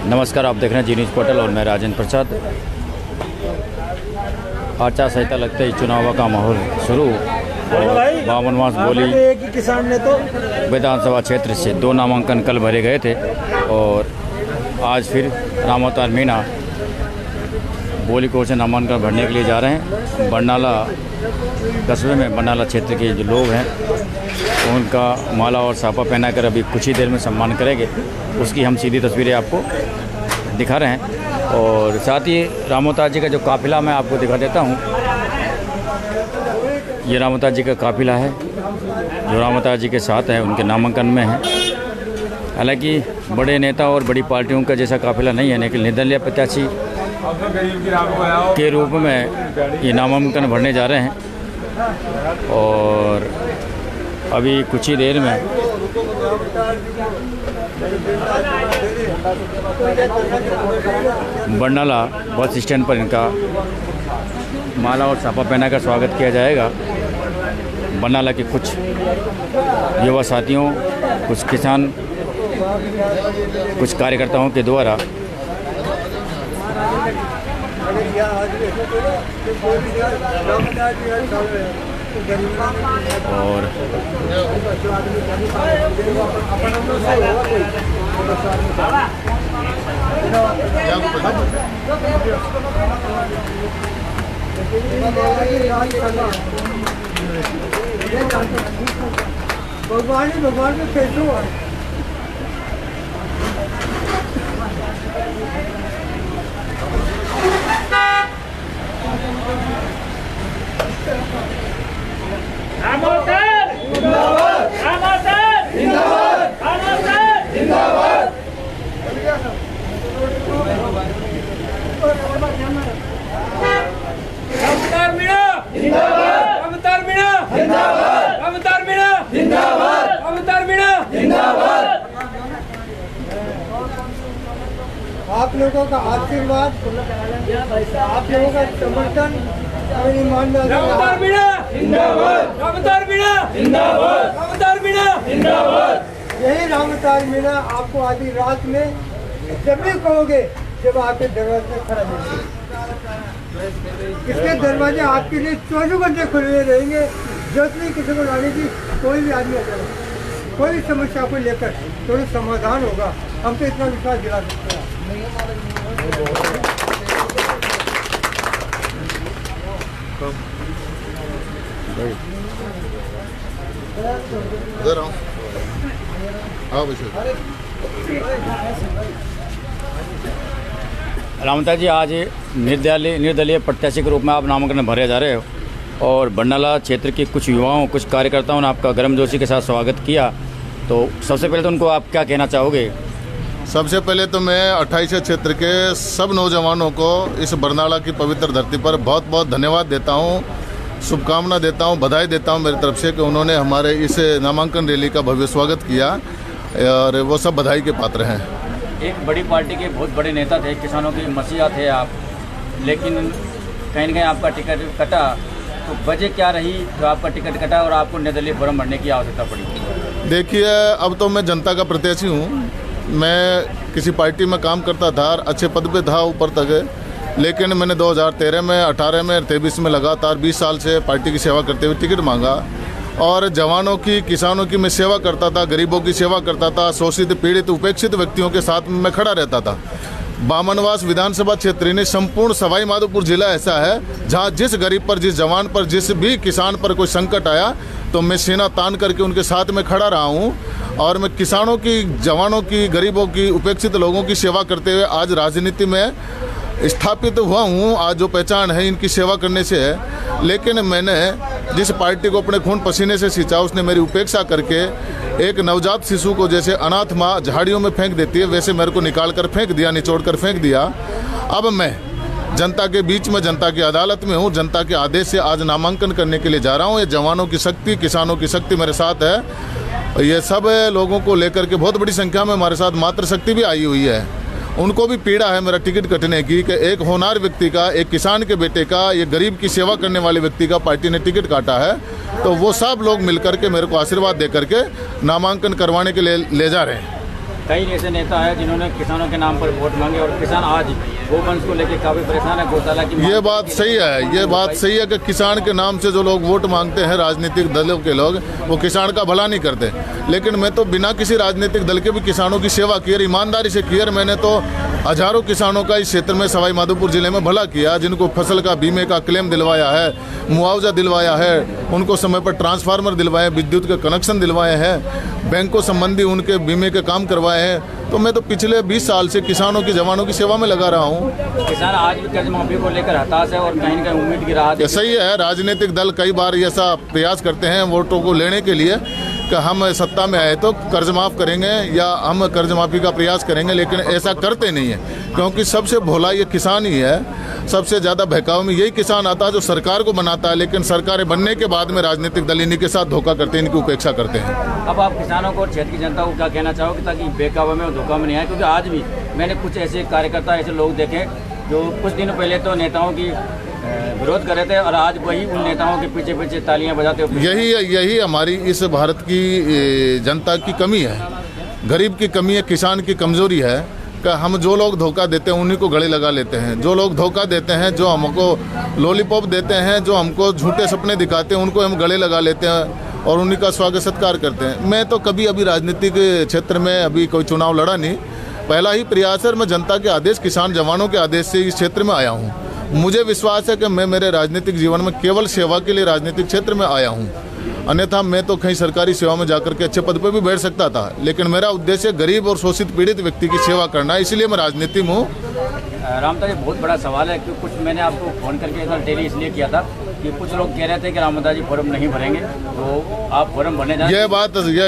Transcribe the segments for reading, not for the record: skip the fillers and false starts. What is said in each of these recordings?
नमस्कार, आप देख रहे हैं जी न्यूज़ पोर्टल और मैं राजेंद्र प्रसाद। आचार संहिता लगते ही चुनाव का माहौल शुरू और बामनवास बोली किसान ने तो विधानसभा क्षेत्र से 2 नामांकन कल भरे गए थे और आज फिर रामावतार मीणा बोली कोर्ट से नामांकन भरने के लिए जा रहे हैं। बरनाला कस्बे में बरनाला क्षेत्र के जो लोग हैं उनका माला और साफा पहनाकर अभी कुछ ही देर में सम्मान करेंगे। उसकी हम सीधी तस्वीरें आपको दिखा रहे हैं और साथ ही रामावतार जी का जो काफिला मैं आपको दिखा देता हूँ। ये रामावतार जी का काफिला है जो रामावतार जी के साथ है, उनके नामांकन में है। हालांकि बड़े नेता और बड़ी पार्टियों का जैसा काफिला नहीं है, लेकिन निर्दलीय प्रत्याशी के रूप में ये नामांकन भरने जा रहे हैं और अभी कुछ ही देर में बरनाला बस स्टैंड पर इनका माला और साफा पहनाकर स्वागत किया जाएगा। बरनाला के कुछ युवा साथियों, कुछ किसान, कुछ कार्यकर्ताओं के द्वारा और भगवान में कैसे हुआ रामावतार जिंदाबाद, रामावतार जिंदाबाद, रामावतार जिंदाबाद। रामावतार मीणा जिंदाबाद, रामावतार मीणा जिंदाबाद, रामावतार मीणा जिंदाबाद, रामावतार मीणा जिंदाबाद। आप लोगों का आशीर्वाद, आप लोगों का समर्थन रामावतार मीणा जिंदाबाद, रामावतार मीणा जिंदाबाद, रामावतार मीणा जिंदाबाद। यही रामावतार मीणा आपको आधी रात में जब भी कहोगे, जब आपके दरवाजे में खड़ा मिलेगा। इसके दरवाजे आपके लिए 24 घंटे खुले रहेंगे। जरूरत नहीं किसी को लाने की, कोई भी आदमी आ जाए, कोई भी समस्या को लेकर तो समाधान होगा। हम तो इतना विश्वास दिला सकते हैं। इधर आओ रामावतार जी, आज निर्दलीय प्रत्याशी के रूप में आप नामांकन भरे जा रहे हो और बरनाला क्षेत्र के कुछ युवाओं, कुछ कार्यकर्ताओं ने आपका गर्मजोशी के साथ स्वागत किया, तो सबसे पहले तो उनको आप क्या कहना चाहोगे? सबसे पहले तो मैं 28 क्षेत्र के सब नौजवानों को इस बरनाला की पवित्र धरती पर बहुत बहुत धन्यवाद देता हूँ, शुभकामना देता हूँ, बधाई देता हूँ मेरी तरफ से कि उन्होंने हमारे इस नामांकन रैली का भव्य स्वागत किया और वो सब बधाई के पात्र हैं। एक बड़ी पार्टी के बहुत बड़े नेता थे, किसानों की मसीहा थे आप, लेकिन कहीं न कहीं आपका टिकट कटा, तो वजह क्या रही जो आपका टिकट कटा और आपको निर्दलीय फॉर्म भरने की आवश्यकता पड़ी? देखिए, अब तो मैं जनता का प्रत्याशी हूँ। मैं किसी पार्टी में काम करता था, अच्छे पद पे था ऊपर तक, लेकिन मैंने 2013 में, 18 में, 23 में लगातार 20 साल से पार्टी की सेवा करते हुए टिकट मांगा और जवानों की, किसानों की मैं सेवा करता था, गरीबों की सेवा करता था, शोषित, पीड़ित, उपेक्षित व्यक्तियों के साथ में मैं खड़ा रहता था। बामनवास विधानसभा क्षेत्र ने संपूर्ण सवाई माधोपुर जिला ऐसा है जहां जिस गरीब पर, जिस जवान पर, जिस भी किसान पर कोई संकट आया तो मैं सेना तान करके उनके साथ में खड़ा रहा हूं और मैं किसानों की, जवानों की, गरीबों की, उपेक्षित लोगों की सेवा करते हुए आज राजनीति में स्थापित हुआ हूँ। आज जो पहचान है इनकी सेवा करने से है। लेकिन मैंने जिस पार्टी को अपने खून पसीने से सींचा, उसने मेरी उपेक्षा करके एक नवजात शिशु को जैसे अनाथ माँ झाड़ियों में फेंक देती है, वैसे मेरे को निकाल कर फेंक दिया, निचोड़ कर फेंक दिया। अब मैं जनता के बीच में, जनता की अदालत में हूँ, जनता के आदेश से आज नामांकन करने के लिए जा रहा हूँ। ये जवानों की शक्ति, किसानों की शक्ति मेरे साथ है। ये सब लोगों को लेकर के बहुत बड़ी संख्या में हमारे साथ मातृशक्ति भी आई हुई है। उनको भी पीड़ा है मेरा टिकट कटने की कि एक होनहार व्यक्ति का, एक किसान के बेटे का, ये गरीब की सेवा करने वाले व्यक्ति का पार्टी ने टिकट काटा है। तो वो सब लोग मिलकर के मेरे को आशीर्वाद दे करके नामांकन करवाने के लिए ले जा रहे हैं। कई ऐसे नेता हैं जिन्होंने किसानों के नाम पर वोट मांगे और किसान आज गोवंश को लेकर काफ़ी परेशान है। गौशाला की ये बात सही है, ये बात सही है कि किसान के नाम से जो लोग वोट मांगते हैं राजनीतिक दलों के लोग, वो किसान का भला नहीं करते। लेकिन मैं तो बिना किसी राजनीतिक दल के भी किसानों की सेवा की, ईमानदारी से की। मैंने तो हजारों किसानों का इस क्षेत्र में सवाई माधोपुर जिले में भला किया, जिनको फसल का बीमे का क्लेम दिलवाया है, मुआवजा दिलवाया है, उनको समय पर ट्रांसफार्मर दिलवाए, विद्युत के कनेक्शन दिलवाए हैं, बैंकों संबंधी उनके बीमे के काम करवाए हैं। तो मैं तो पिछले 20 साल से किसानों की जवानों की सेवा में लगा रहा हूँ। किसान आज भी कर्ज माफी को लेकर हताश है और कहीं न कहीं उम्मीद की राह। सही है, राजनीतिक दल कई बार ऐसा प्रयास करते हैं वोटों को लेने के लिए कि हम सत्ता में आए तो कर्ज माफ़ करेंगे या हम कर्ज माफ़ी का प्रयास करेंगे, लेकिन ऐसा करते नहीं है। क्योंकि सबसे भोला ये किसान ही है, सबसे ज़्यादा बहकाव में यही किसान आता है जो सरकार को बनाता है, लेकिन सरकारें बनने के बाद में राजनीतिक दल इन्हीं के साथ धोखा करते हैं, इनकी उपेक्षा करते हैं। अब आप किसानों को और क्षेत्र की जनता को क्या कहना चाहोगे ताकि बहकावे में और धोखा में नहीं आए? क्योंकि आज भी मैंने कुछ ऐसे कार्यकर्ता, ऐसे लोग देखे जो कुछ दिन पहले तो नेताओं की विरोध कर रहे थे और आज वही उन नेताओं के पीछे पीछे तालियां बजाते हुए। यही हमारी इस भारत की जनता की कमी है, गरीब की कमी है, किसान की कमजोरी है कि हम जो लोग धोखा देते हैं उन्हीं को गले लगा लेते हैं। जो लोग धोखा देते हैं, जो हमको लॉलीपॉप देते हैं, जो हमको झूठे सपने दिखाते हैं, उनको हम गले लगा लेते हैं और उन्हीं का स्वागत सत्कार करते हैं। मैं तो कभी अभी राजनीतिक क्षेत्र में अभी कोई चुनाव लड़ा नहीं, पहला ही प्रयास है। मैं जनता के आदेश, किसान जवानों के आदेश से इस क्षेत्र में आया हूँ। मुझे विश्वास है कि मैं मेरे राजनीतिक जीवन में केवल सेवा के लिए राजनीतिक क्षेत्र में आया हूँ, अन्यथा मैं तो कहीं सरकारी सेवा में जाकर के अच्छे पद पर भी बैठ सकता था। लेकिन मेरा उद्देश्य गरीब और शोषित पीड़ित व्यक्ति की सेवा करना है, इसलिए मैं राजनीति में हूँ। रामता जी, बहुत बड़ा सवाल है कि कुछ मैंने आपको फ़ोन करके इधर डेली इसलिए किया था कि कुछ लोग कह रहे थे कि रामता जी फॉर्म नहीं भरेंगे, तो आप फॉर्म भरने जाए।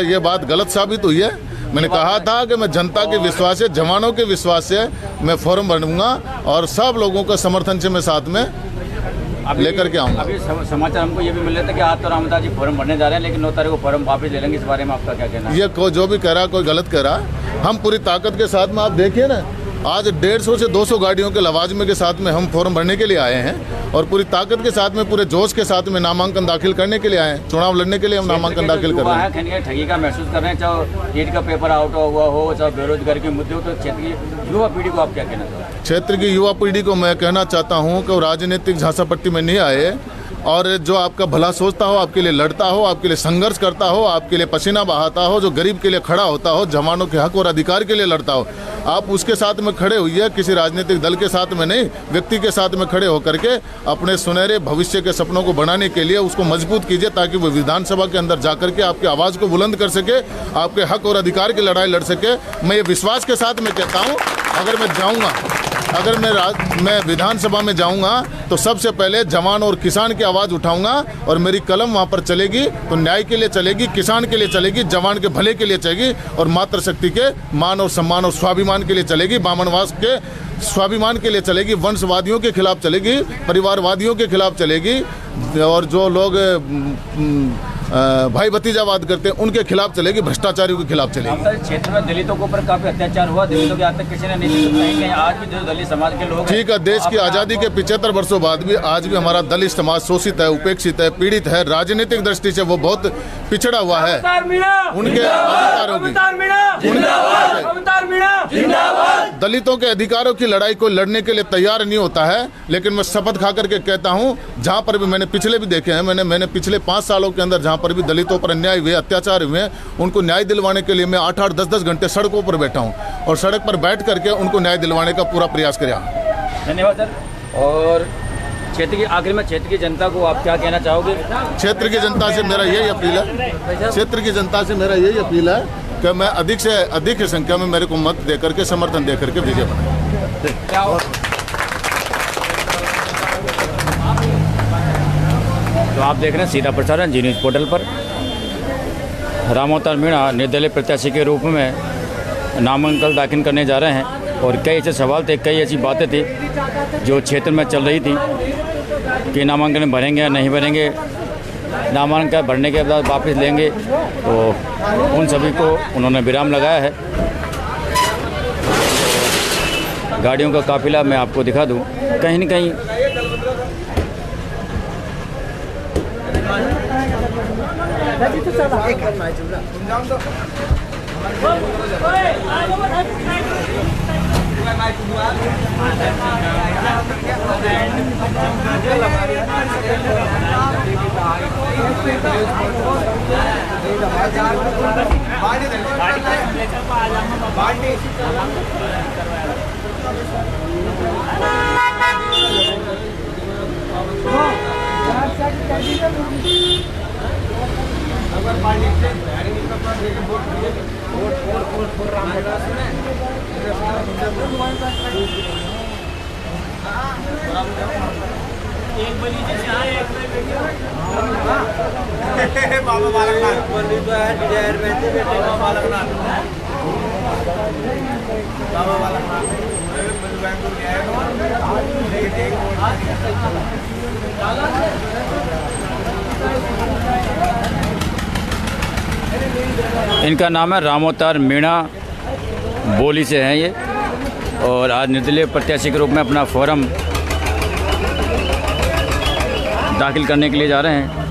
ये बात गलत साबित हुई है। मैंने कहा था कि मैं जनता के विश्वास से, जवानों के विश्वास से मैं फॉर्म भरूंगा और सब लोगों का समर्थन से मैं साथ में लेकर के आऊँगा। अभी समाचार हमको ये भी मिल रहे थे कि आज तो रामता जी फॉर्म भरने जा रहे हैं, लेकिन 9 तारीख को फॉर्म वापस ले लेंगे। इस बारे में आपका क्या कहना है? ये जो भी कह रहा, कोई गलत कह रहा। हम पूरी ताकत के साथ में, आप देखिए ना, आज 150 से 200 गाड़ियों के लवाजमे के साथ में हम फॉर्म भरने के लिए आए हैं और पूरी ताकत के साथ में, पूरे जोश के साथ में नामांकन दाखिल करने के लिए आए हैं। चुनाव लड़ने के लिए हम नामांकन दाखिल कर रहे हैं। ठगी का महसूस कर रहे हैं, चाहे नीट का पेपर आउट हुआ हो, चाहे बेरोजगारी के मुद्दे हो, तो क्षेत्र की युवा पीढ़ी को आप क्या कहना चाहते हैं? क्षेत्र की युवा पीढ़ी को मैं कहना चाहता हूँ कि वो राजनीतिक झांसापट्टी में नहीं आए और जो आपका भला सोचता हो, आपके लिए लड़ता हो, आपके लिए संघर्ष करता हो, आपके लिए पसीना बहाता हो, जो गरीब के लिए खड़ा होता हो, जवानों के हक और अधिकार के लिए लड़ता हो, आप उसके साथ में खड़े हुई, किसी राजनीतिक दल के साथ में नहीं, व्यक्ति के साथ में खड़े होकर के अपने सुनहरे भविष्य के सपनों को बनाने के लिए उसको मजबूत कीजिए, ताकि वो विधानसभा के अंदर जाकर के आपकी आवाज़ को बुलंद कर सके, आपके हक और अधिकार की लड़ाई लड़ सके। मैं ये विश्वास के साथ में कहता हूँ, अगर मैं विधानसभा में जाऊंगा तो सबसे पहले जवान और किसान की आवाज़ उठाऊंगा और मेरी कलम वहां पर चलेगी तो न्याय के लिए चलेगी, किसान के लिए चलेगी, जवान के भले के लिए चलेगी और मातृशक्ति के मान और सम्मान और स्वाभिमान के लिए चलेगी, बामनवास के स्वाभिमान के लिए चलेगी, वंशवादियों के खिलाफ चलेगी, परिवारवादियों के खिलाफ चलेगी और जो लोग भाई भतीजावाद करते हैं उनके खिलाफ चलेगी, भ्रष्टाचारियों के खिलाफ चलेगी। क्षेत्र में दलितों के ऊपर काफी अत्याचार हुआ, दलितों के आज तक किसी ने नहीं, आज भी जो दलित समाज के लोग, ठीक है, देश की आज़ादी के 75 वर्षों बाद भी आज भी हमारा दलित समाज शोषित है, उपेक्षित है, पीड़ित है, राजनीतिक दृष्टि से वो बहुत पिछड़ा हुआ है। उनके अधिकारों की, दलितों के अधिकारों की लड़ाई को लड़ने के लिए तैयार नहीं होता है। लेकिन मैं शपथ खा करके कहता हूँ, जहाँ पर भी मैंने पिछले भी देखे हैं, मैंने पिछले 5 सालों के अंदर जहाँ पर भी दलितों पर अन्याय हुए, अत्याचार हुए, उनको न्याय दिलवाने के लिए मैं 8-8, 10-10 घंटे सड़कों पर बैठा हूँ और सड़क पर बैठ करके उनको न्याय दिलवाने का पूरा प्रयास किया। धन्यवाद सर। और क्षेत्र की आखिर में क्षेत्र की जनता को आप क्या कहना चाहोगे? क्षेत्र की जनता से मेरा यही अपील है, क्षेत्र की जनता से मेरा यही अपील है कि मैं अधिक से अधिक संख्या में मेरे को मत दे करके, समर्थन दे करके विजय बनाए। तो आप देख रहे हैं सीधा प्रसारण जी न्यूज़ पोर्टल पर। रामावतार मीणा निर्दलीय प्रत्याशी के रूप में नामांकन दाखिल करने जा रहे हैं और कई ऐसे सवाल थे, कई ऐसी बातें थी जो क्षेत्र में चल रही थी कि नामांकन भरेंगे या नहीं भरेंगे, नामांकन भरने के बाद वापस लेंगे, तो उन सभी को उन्होंने विराम लगाया है। गाड़ियों का काफिला मैं आपको दिखा दूं, कहीं न कहीं बाबा बालकनाथ मंदिर तो है डिजायर में थे बेटे बाबा बालकनाथ बैंक को गया इनका नाम है रामोतार मीणा, बोली से हैं ये, और आज निर्दलीय प्रत्याशी के रूप में अपना फॉर्म दाखिल करने के लिए जा रहे हैं।